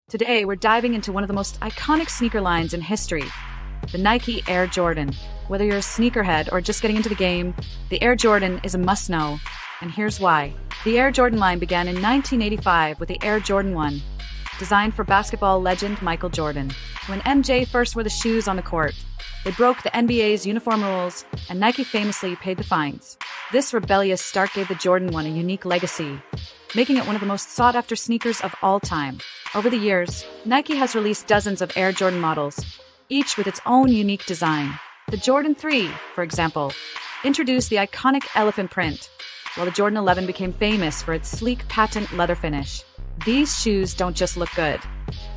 Today, we're diving into one of the most iconic sneaker lines in history, the Nike Air Jordan. Whether you're a sneakerhead or just getting into the game, the Air Jordan is a must-know, and here's why. The Air Jordan line began in 1985 with the Air Jordan 1, designed for basketball legend Michael Jordan. When MJ first wore the shoes on the court, they broke the NBA's uniform rules, and Nike famously paid the fines. This rebellious start gave the Jordan 1 a unique legacy, making it one of the most sought-after sneakers of all time. Over the years, Nike has released dozens of Air Jordan models, each with its own unique design. The Jordan 3, for example, introduced the iconic elephant print, while the Jordan 11 became famous for its sleek patent leather finish. These shoes don't just look good.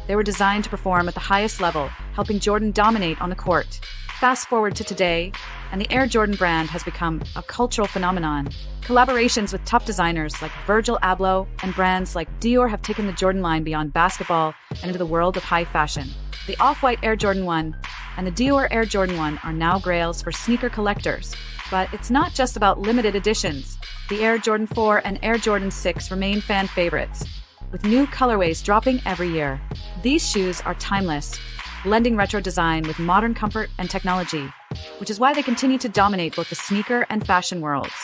They were designed to perform at the highest level, helping Jordan dominate on the court. Fast forward to today, and the Air Jordan brand has become a cultural phenomenon. Collaborations with top designers like Virgil Abloh and brands like Dior have taken the Jordan line beyond basketball and into the world of high fashion. The Off-White Air Jordan 1 and the Dior Air Jordan 1 are now grails for sneaker collectors. But it's not just about limited editions. The Air Jordan 4 and Air Jordan 6 remain fan favorites, with new colorways dropping every year. These shoes are timeless, blending retro design with modern comfort and technology, which is why they continue to dominate both the sneaker and fashion worlds.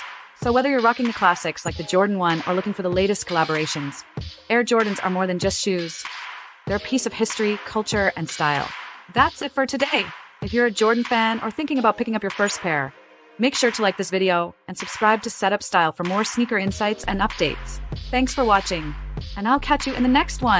So whether you're rocking the classics like the Jordan 1 or looking for the latest collaborations, Air Jordans are more than just shoes. They're a piece of history, culture, and style. That's it for today. If you're a Jordan fan or thinking about picking up your first pair, make sure to like this video and subscribe to Setup Style for more sneaker insights and updates. Thanks for watching, and I'll catch you in the next one.